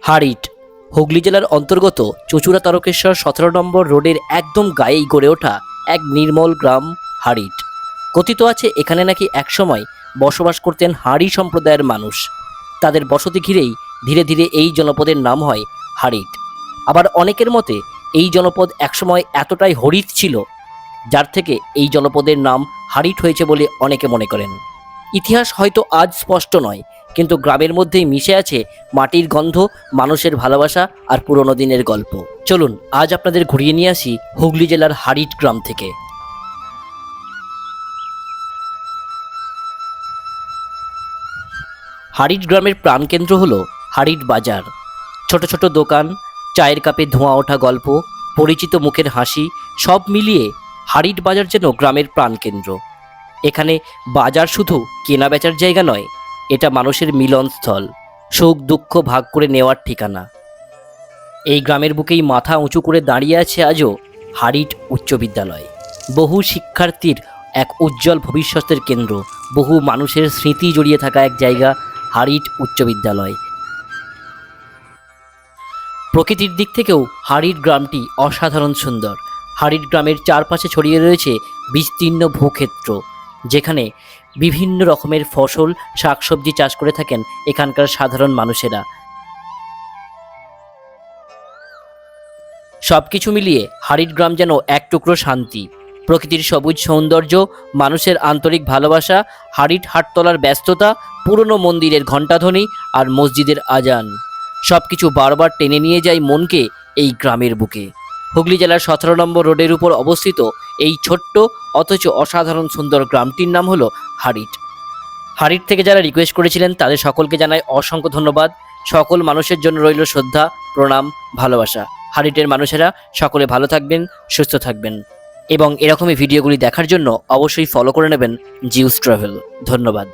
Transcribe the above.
হাড়িট হুগলি জেলার অন্তর্গত চুঁচুড়া তারকেশ্বর 17 নম্বর রোডের একদম গায়েই গড়ে ওঠা এক নির্মল গ্রাম হাড়িট। কথিত আছে এখানে নাকি একসময় বসবাস করতেন হাড়ি সম্প্রদায়ের মানুষ। তাদের বসতি ঘিরেই ধীরে ধীরে এই জনপদের নাম হয় হাড়িট। আবার অনেকের মতে এই জনপদ একসময় এতটাই হরিত ছিল যার থেকে এই জনপদের নাম হাড়িট হয়েছে বলে অনেকে মনে করেন। ইতিহাস হয়তো আজ স্পষ্ট নয়, কিন্তু গ্রামের মধ্যেই মিশে আছে মাটির গন্ধ, মানুষের ভালোবাসা আর পুরনো দিনের গল্প। চলুন আজ আপনাদের ঘুরিয়ে নিয়ে আসি হুগলি জেলার হাড়িট গ্রাম থেকে। হাড়িট গ্রামের প্রাণকেন্দ্র হলো হাড়িট বাজার। ছোট ছোট দোকান, চায়ের কাপে ধোঁয়া ওঠা গল্প, পরিচিত মুখের হাসি, সব মিলিয়ে হাড়িট বাজার যেন গ্রামের প্রাণকেন্দ্র। এখানে বাজার শুধু কেনা বেচার জায়গা নয়, এটা মানুষের মিলনস্থল, সুখ দুঃখ ভাগ করে নেওয়ার ঠিকানা। এই গ্রামের বুকেই মাথা উঁচু করে দাঁড়িয়ে আছে আজও হাড়িট উচ্চ বিদ্যালয়। বহু শিক্ষার্থীর এক উজ্জ্বল ভবিষ্যতের কেন্দ্র, বহু মানুষের স্মৃতি জড়িয়ে থাকা এক জায়গা হাড়িট উচ্চ বিদ্যালয়। প্রকৃতির দিক থেকেও হাড়িট গ্রামটি অসাধারণ সুন্দর। হাড়িট গ্রামের চারপাশে ছড়িয়ে রয়েছে বিস্তীর্ণ ভূক্ষেত্র, যেখানে বিভিন্ন রকমের ফসল, শাকসবজি চাষ করে থাকেন এখানকার সাধারণ মানুষেরা। সব কিছু মিলিয়ে হাড়িট গ্রাম যেন এক টুকরো শান্তি। প্রকৃতির সবুজ সৌন্দর্য, মানুষের আন্তরিক ভালোবাসা, হাড়িট হাটতলার ব্যস্ততা, পুরনো মন্দিরের ঘণ্টাধ্বনি আর মসজিদের আজান, সব কিছু বারবার টেনে নিয়ে যায় মনকে এই গ্রামের বুকে। হুগলি জেলার 17 নম্বর রোডের উপর অবস্থিত এই ছোট্ট অথচ অসাধারণ সুন্দর গ্রামটির নাম হলো হাড়িট। হাড়িট থেকে যারা রিকোয়েস্ট করেছিলেন তাদের সকলকে জানাই অসংখ্য ধন্যবাদ। সকল মানুষের জন্য রইল শ্রদ্ধা, প্রণাম, ভালোবাসা। হাড়িটের মানুষেরা সকলে ভালো থাকবেন, সুস্থ থাকবেন এবং এরকমই ভিডিওগুলি দেখার জন্য অবশ্যই ফলো করে নেবেন জিউস ট্রাভেল। ধন্যবাদ।